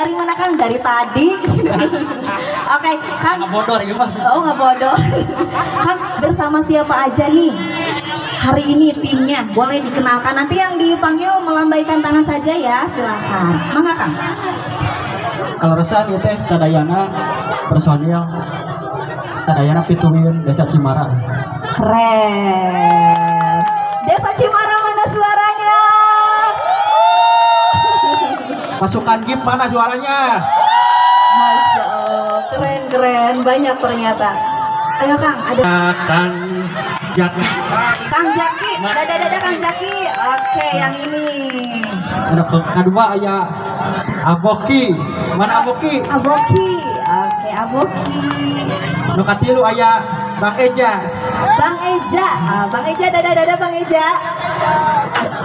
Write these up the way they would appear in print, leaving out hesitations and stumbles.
Dari mana Kang? Dari tadi. Oke, Kang. Nggak bodoh gimana? Oh, nggak bodoh. Kang, bersama siapa aja nih? Hari ini timnya boleh dikenalkan. Nanti yang dipanggil melambaikan tangan saja ya, silakan. Mangga Kang. Kalau resah itu teh sadayana personil sadayana pituin Desa Cimara. Keren. Desa Cimara mana suaranya? Pasukan GIM mana suaranya? Masya Allah, keren banyak ternyata. Ayo Kang, ada Kang Jaki. Kang Zaki, dada Kang Zaki. Oke, yang ini. Ada kedua ayah Aboki. Mana Aboki? Aboki. Oke, Aboki. Nu katilu ayah Bang Eja. Bang Eja. Bang Eja, dada Bang Eja.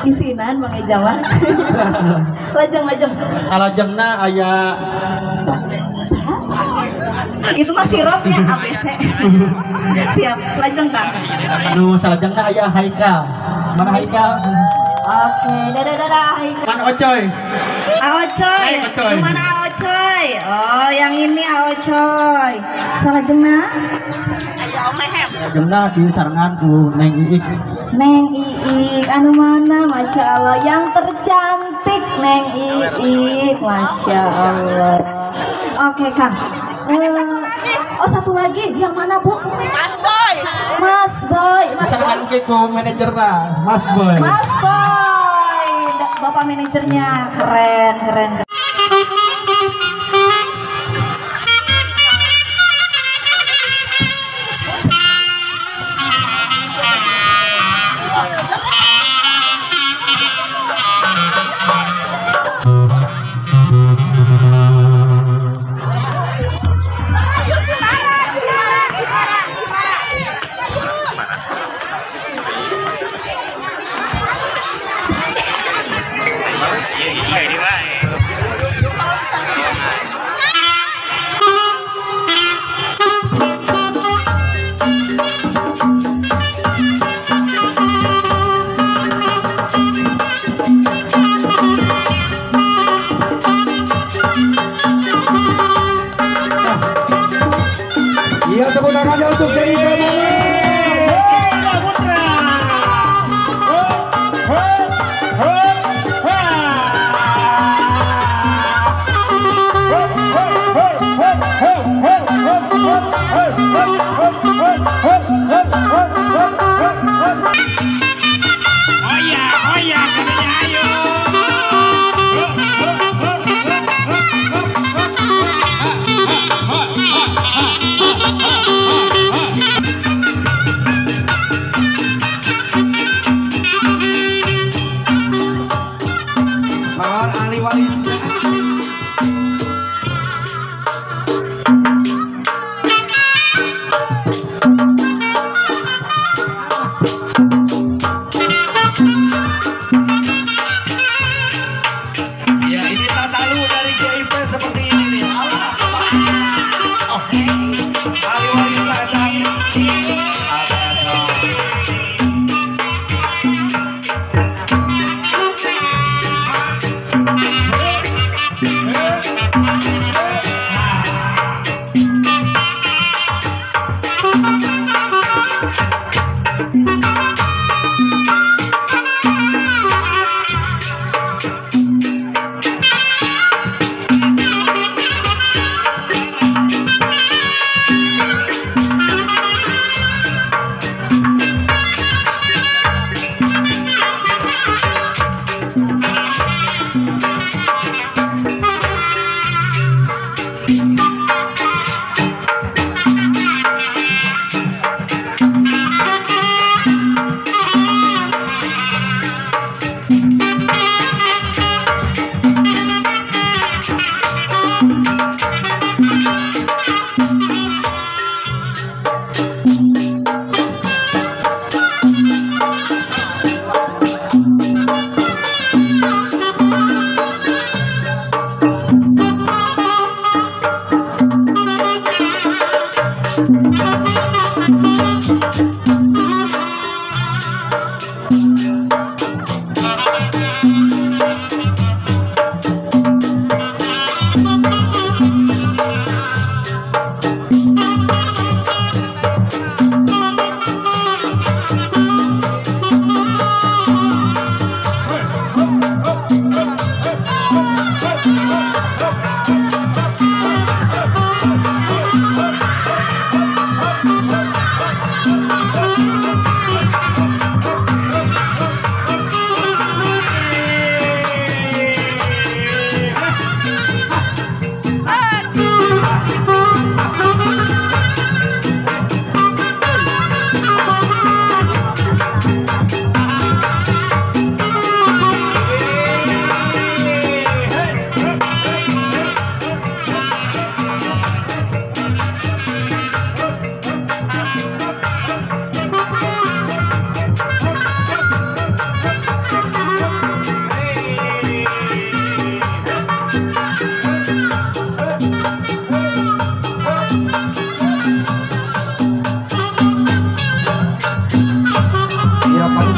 Isinan Bang Eja mah. Lajeng. Salajengna ayah Itu mah sirup ya, ABC. Siap, lajeng Kang. nu salajengna ayah Haikal. Mana Haikal? Oke, dada Haikal. Mana Ocoy? Aocoy. Hai, Ocoy. Gimana Aocoy? Oh, yang ini Aocoy. Salajengna Salajengna di sarangan ku Neng Iik. Neng Iik, anu mana? Masya Allah, yang tercantik Neng Iik, Masya Allah. Oke Kang. Oh, satu lagi, yang mana Bu? Mas Boy. Sarangan ku manajerna Mas Boy. Mas Boy, Bapak manajernya keren. Iya, tepuk tangannya untuk GIP Putra.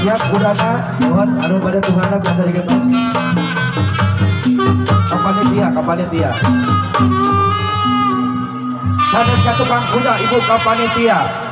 siap kudana mohon anu pada Tuhan biasa digetos kapanitia sanes ka tukang kuda ibu kapanitia.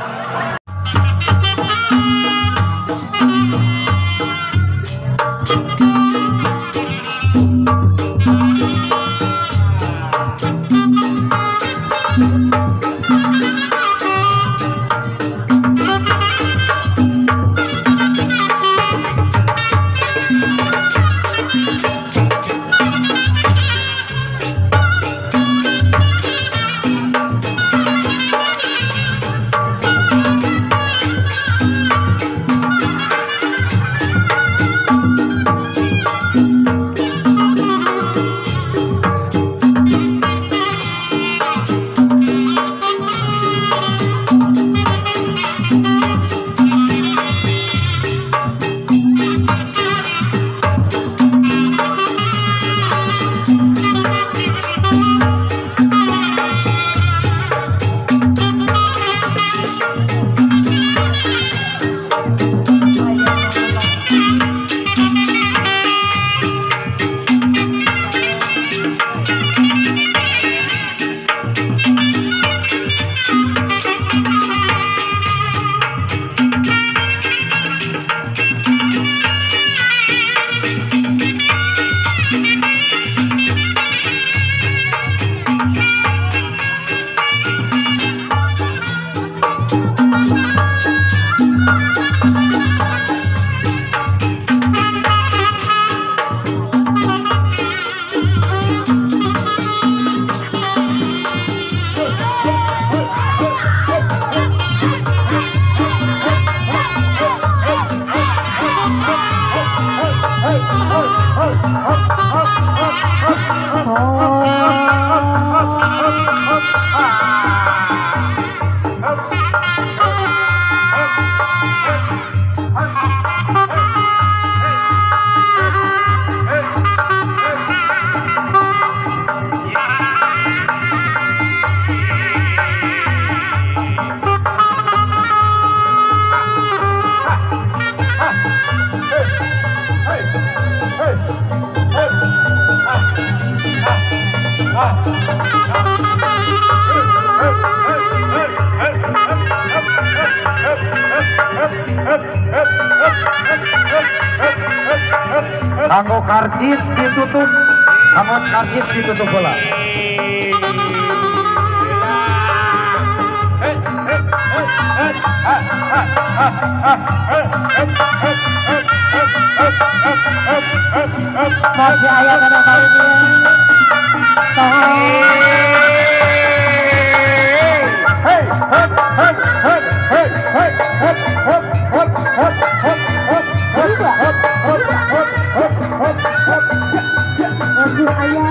Kanggo karcis ditutup, kanggo karcis ditutup bola. Masih ayah kada tahu dia. Masih ayah.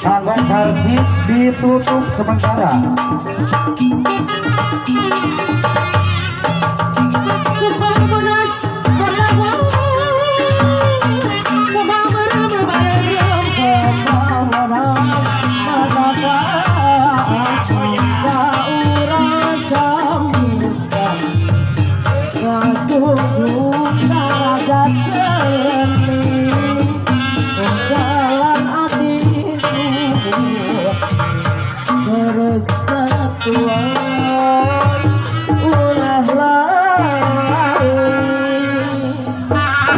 Kanggo karcis ditutup sementara.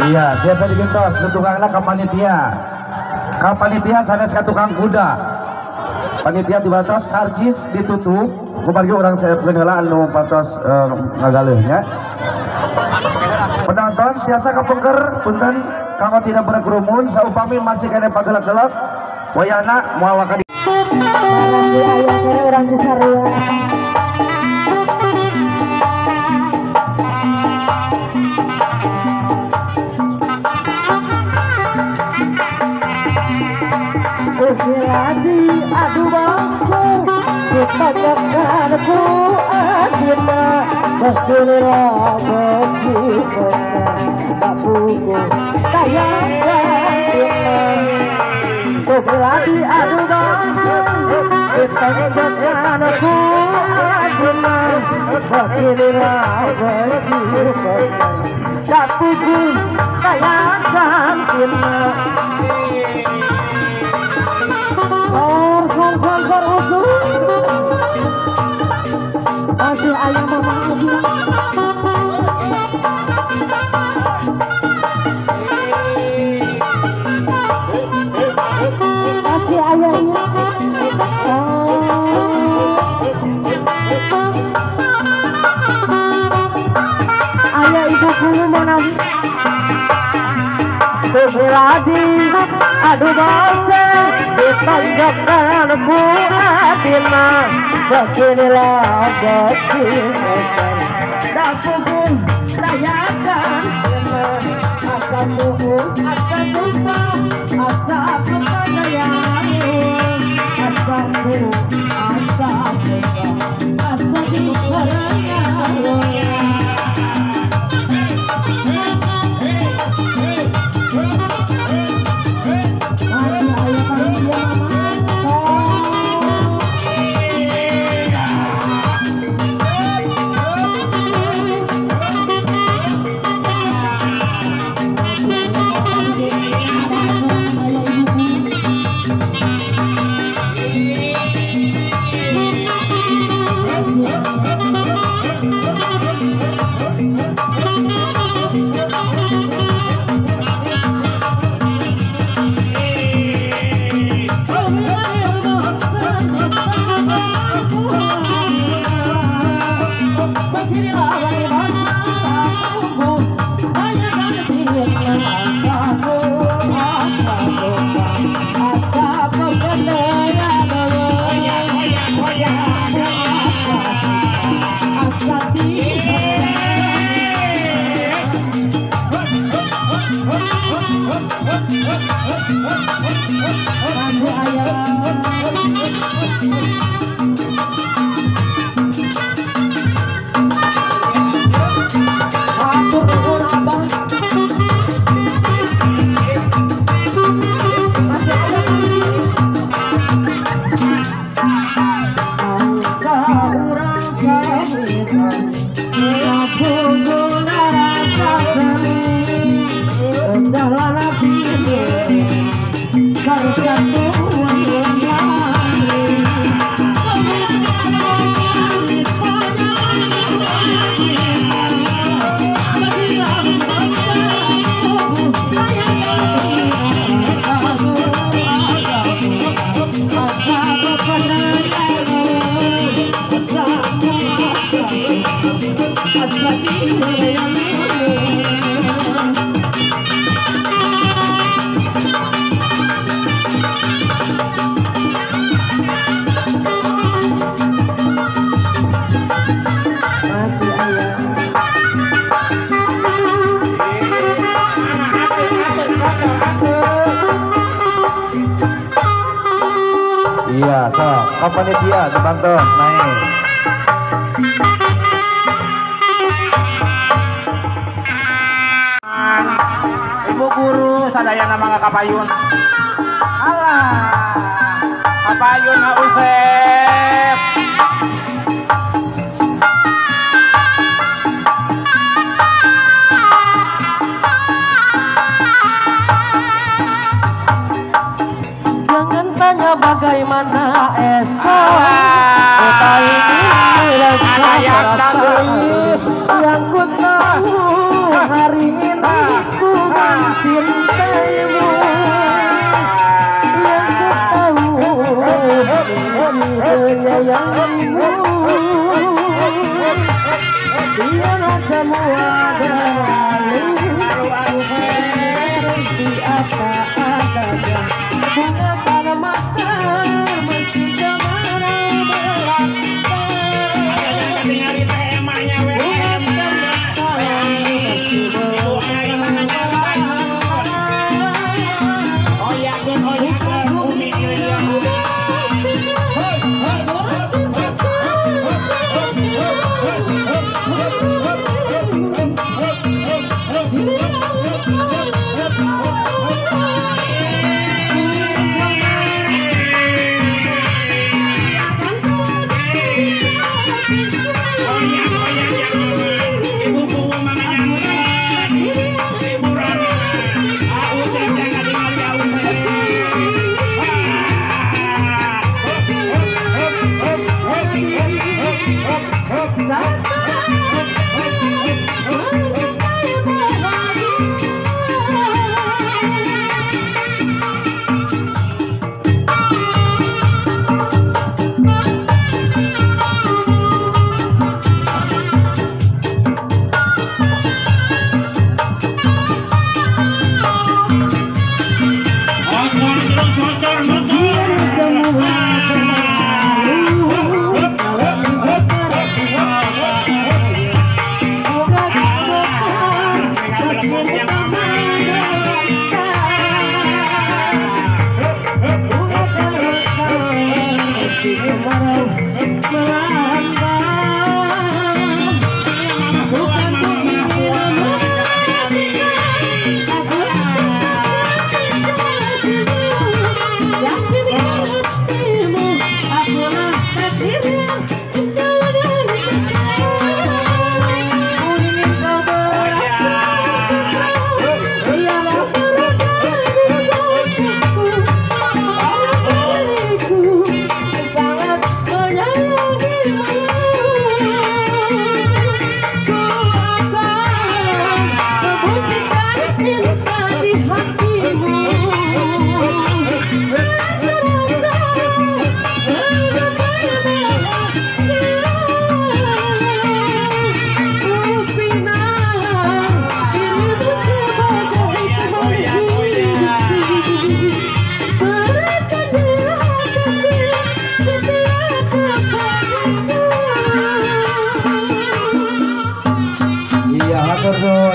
Iya, biasa digentos tukangna ka panitia. Ka panitia sanes ka tukang kuda. Panitia dibatas karcis ditutup. kumaha orang siapkeun heula anu patos ngagaleuhnya. Penonton tiasa kapengker punten kanggo tidak berkerumun saupami masih kene pagelak-gelak wayahna moal waka di Makasih ayah kene orang Cisarua. Lagi adu bangsa ditanyakan ku adina berkirilah berkirasa tak buku kayak kandinan. Lagi adu bangsa ditanyakan ku adina berkirilah berkirasa tak buku kayak kandinan. Sor usul masih ayam mama lagi masih ayamnya ayah ibu guru mana lagi adu bangsa ditanyakan ku adina beginilah berkirasan tak pukul layakan asa suhu asa sumpah asa kepercayaan asa suhu asa sumpah asa kepercayaan. Iya, so, panitia dibantu naik. Ibu guru sadaya nama kapayun. Alah, kapayun Usep. Jangan tanya bagaimana esok, kita ini rasa yang ku tahu hari ini ku mencintaimu, yang ku tahu menyayangimu. Biarlah semua berlalu, seperti apa adanya. Bunga pada mata meski kemarau melanda.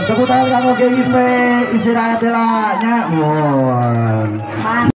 Tepuk tangan kamu GIP istirahat delanya.